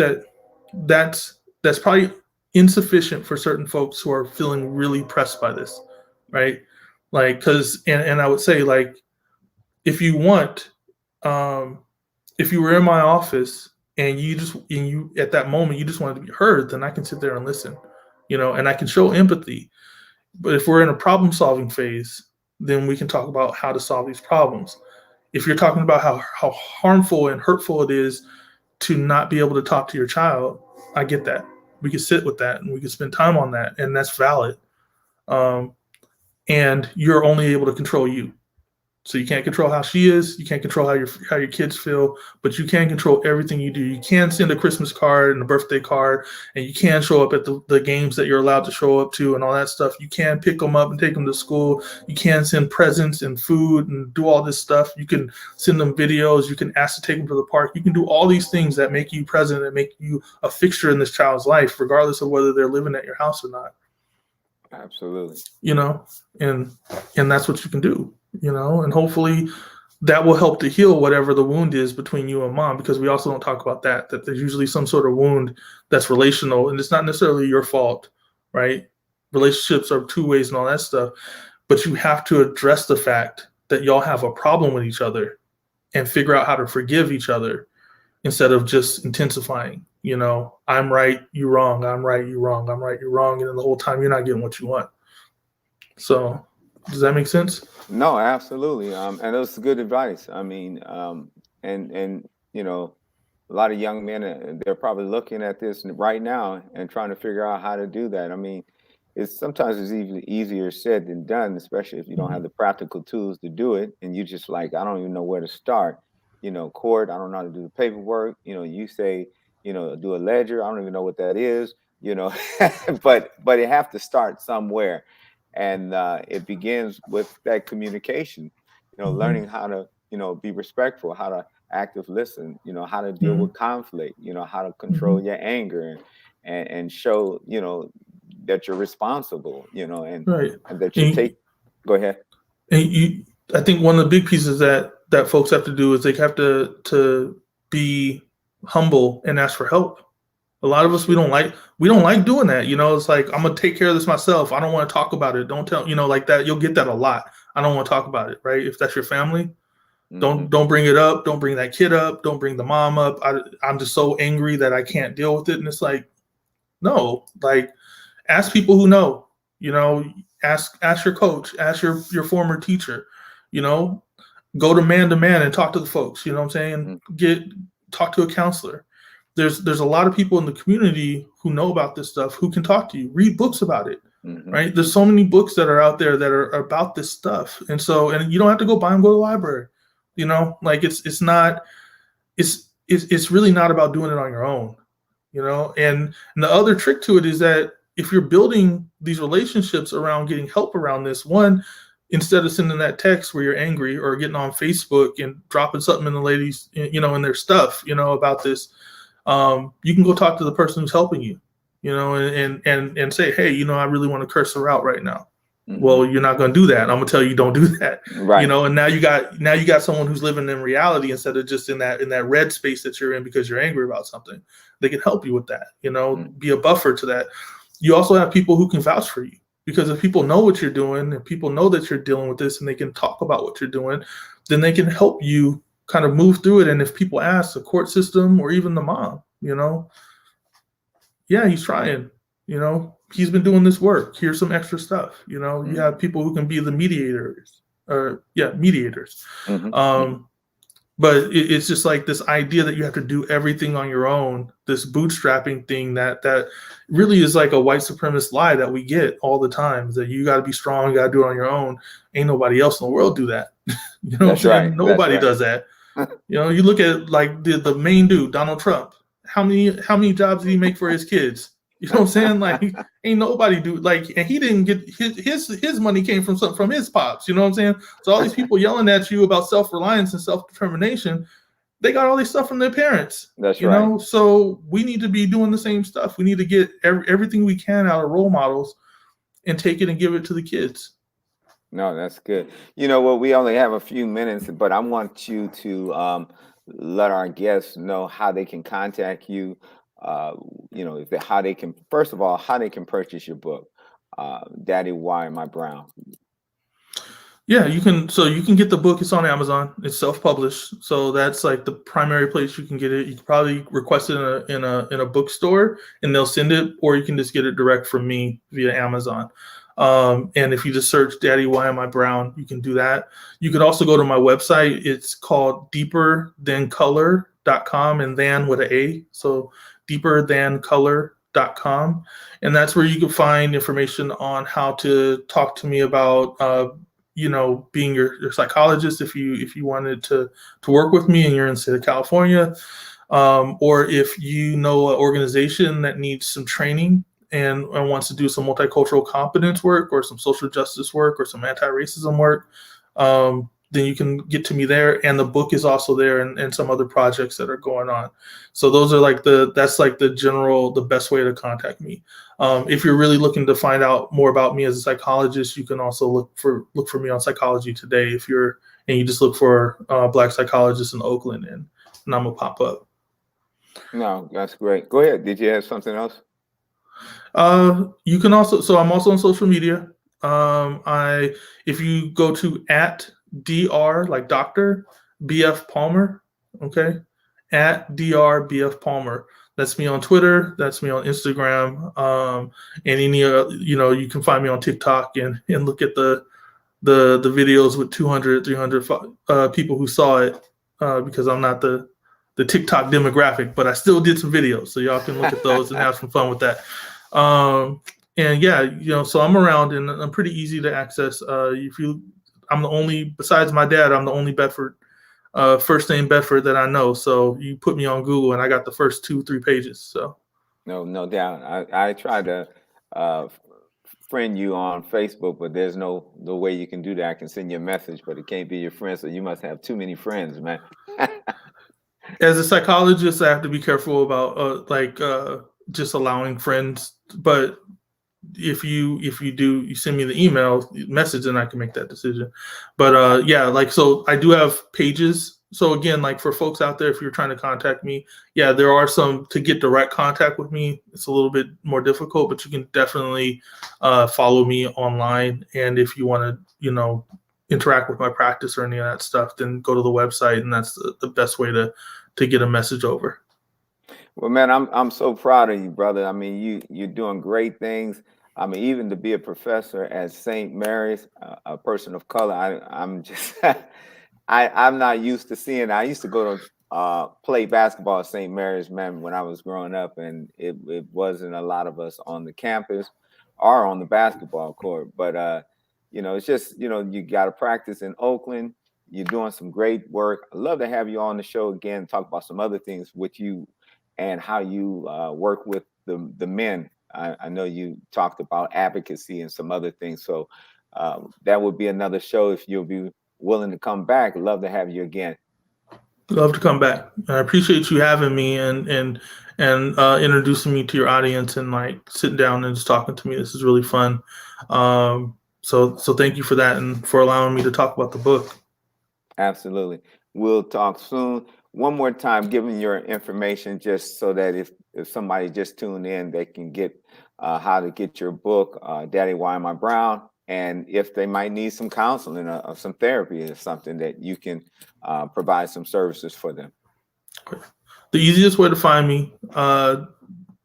that's probably insufficient for certain folks who are feeling really pressed by this, right? Like, and I would say, like, if you want, if you were in my office and you at that moment you just wanted to be heard, then I can sit there and listen, you know, and I can show empathy. But if we're in a problem solving phase, then we can talk about how to solve these problems. If you're talking about how harmful and hurtful it is to not be able to talk to your child, I get that. We can sit with that and we can spend time on that, and that's valid. And you're only able to control you. So you can't control how she is. You can't control how your kids feel, but you can control everything you do. You can send a Christmas card and a birthday card, and you can show up at the games that you're allowed to show up to and all that stuff. You can pick them up and take them to school. You can send presents and food and do all this stuff. You can send them videos. You can ask to take them to the park. You can do all these things that make you present and make you a fixture in this child's life, regardless of whether they're living at your house or not. Absolutely. You know, and that's what you can do. You know, and hopefully that will help to heal whatever the wound is between you and mom, because we also don't talk about that there's usually some sort of wound that's relational, and it's not necessarily your fault, right? Relationships are two ways and all that stuff, but you have to address the fact that y'all have a problem with each other and figure out how to forgive each other instead of just intensifying. You know, I'm right, you wrong, I'm right, you wrong, I'm right, you wrong, and then the whole time you're not getting what you want. So does that make sense? No, absolutely. And that's good advice. I mean, and you know, a lot of young men, they're probably looking at this right now and trying to figure out how to do that. I mean, sometimes it's even easier said than done, especially if you don't have the practical tools to do it, and you just like, I don't even know where to start. You know, court, I don't know how to do the paperwork. You know, you say, you know, do a ledger, I don't even know what that is. You know, but it have to start somewhere. And it begins with that communication, you know, learning how to, you know, be respectful, how to active listen, you know, how to deal with conflict, you know, how to control your anger and show, you know, that you're responsible, you know, and that you take. Go ahead. And I think one of the big pieces that folks have to do is they have to be humble and ask for help. A lot of us, we don't like doing that. You know, it's like, I'm going to take care of this myself. I don't want to talk about it. Don't tell, you know, like that. You'll get that a lot. I don't want to talk about it. Right. If that's your family, don't bring it up. Don't bring that kid up. Don't bring the mom up. I'm just so angry that I can't deal with it. And it's like, no, like ask people who know, you know, ask your coach, ask your former teacher, you know, go to man and talk to the folks, you know what I'm saying? Talk to a counselor. There's a lot of people in the community who know about this stuff, who can talk to you, read books about it, right? There's so many books that are out there that are about this stuff. And you don't have to go buy them, go to the library, you know, like it's really not about doing it on your own, you know? And the other trick to it is that if you're building these relationships around getting help around this, one, instead of sending that text where you're angry or getting on Facebook and dropping something in the ladies, in their stuff, about this, you can go talk to the person who's helping you, and say, hey, I really want to curse her out right now. Well, you're not going to do that. I'm going to tell you don't do that. Right. And now you got someone who's living in reality instead of just in that red space that you're in because you're angry about something. They can help you with that. Be a buffer to that. You also have people who can vouch for you, because if people know what you're doing and people know that you're dealing with this and they can talk about what you're doing, then they can help you kind of move through it. And if people ask the court system or even the mom, yeah, he's trying, he's been doing this work. Here's some extra stuff. You have people who can be the mediators mediators. But it's just like this idea that you have to do everything on your own, this bootstrapping thing that really is like a white supremacist lie that we get all the time, that you got to be strong, you got to do it on your own. Ain't nobody else in the world do that. You know That's what I'm saying? right. Nobody does that. You look at like the main dude, Donald Trump. How many jobs did he make for his kids? You know what I'm saying? Like, ain't nobody do like, and he didn't get his money came from his pops. You know what I'm saying? So all these people yelling at you about self-reliance and self-determination, they got all this stuff from their parents. That's you right. know? So we need to be doing the same stuff. We need to get everything we can out of role models and take it and give it to the kids. No, that's good. You know what? We only have a few minutes, but I want you to let our guests know how they can contact you. How they can, first of all, how they can purchase your book, Daddy, Why Am I Brown? Yeah, you can. So you can get the book. It's on Amazon. It's self-published, so that's like the primary place you can get it. You can probably request it in a bookstore, and they'll send it, or you can just get it direct from me via Amazon. And if you just search "Daddy, Why Am I Brown," you can do that. You could also go to my website. It's called deeperthancolor.com, and than with an A, so deeperthancolor.com, and that's where you can find information on how to talk to me about being your psychologist if you wanted to work with me and you're in the state of California, or if you know an organization that needs some training and wants to do some multicultural competence work or some social justice work or some anti-racism work, then you can get to me there. And the book is also there, and some other projects that are going on. So those are that's the best way to contact me. If you're really looking to find out more about me as a psychologist, you can also look for me on Psychology Today. And you just look for Black psychologists in Oakland, and I'm gonna pop up. No, that's great. Go ahead. Did you have something else? You can also, so I'm also on social media. If you go to @Dr. like Dr. BF Palmer, okay, @Dr. BF Palmer. That's me on Twitter. That's me on Instagram. And you can find me on TikTok and look at the videos with 200, 300 people who saw it, because I'm not the TikTok demographic, but I still did some videos, so y'all can look at those and have some fun with that. And yeah, so I'm around and I'm pretty easy to access. I'm the only, besides my dad, I'm the only Bedford, first name Bedford that I know. So you put me on Google and I got the first 2-3 pages. So no doubt. I tried to friend you on Facebook, but there's no way you can do that. I can send you a message, but it can't be your friend. So you must have too many friends, man. As a psychologist, I have to be careful about just allowing friends. But if you do, you send me the email message, and I can make that decision. But so I do have pages. So again, like for folks out there, if you're trying to contact me, yeah, there are some to get direct contact with me. It's a little bit more difficult, but you can definitely follow me online. And if you want to, interact with my practice or any of that stuff, then go to the website, and that's the best way to get a message over. Well, man, I'm so proud of you, brother. I mean, you're doing great things. I mean, even to be a professor at St. Mary's, a person of color, I'm just I'm not used to seeing. I used to go to play basketball at St. Mary's, man, when I was growing up, and it wasn't a lot of us on the campus or on the basketball court. But it's just you got to practice in Oakland. You're doing some great work. I'd love to have you on the show again, talk about some other things with you and how you work with the men. I know you talked about advocacy and some other things. So that would be another show if you'll be willing to come back. Love to have you again. Love to come back. I appreciate you having me and introducing me to your audience and like sitting down and just talking to me. This is really fun. So thank you for that and for allowing me to talk about the book. Absolutely. We'll talk soon. One more time, giving your information just so that if somebody just tuned in, they can get how to get your book, Daddy, Why Am I Brown? And if they might need some counseling or some therapy or something, that you can provide some services for them. The easiest way to find me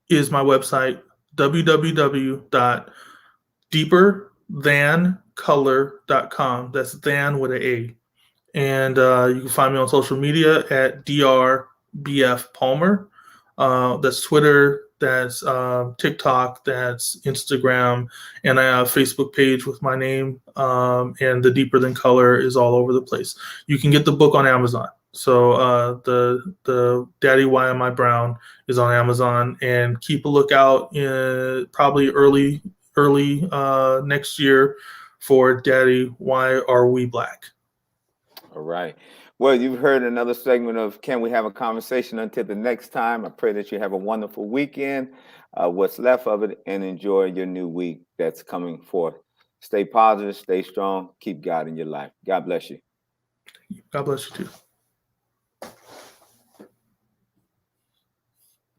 is my website, www.deeperthancolor.com. That's than with an A. And you can find me on social media at DRBF Palmer. That's Twitter, that's TikTok, that's Instagram, and I have a Facebook page with my name. And the Deeper Than Color is all over the place. You can get the book on Amazon. So the Daddy, Why Am I Brown is on Amazon, and keep a lookout in probably early next year for Daddy, Why Are We Black? All right. Well, you've heard another segment of Can We Have a Conversation? Until the next time, I pray that you have a wonderful weekend, what's left of it, and enjoy your new week that's coming forth. Stay positive, stay strong, keep God in your life. God bless you. God bless you too.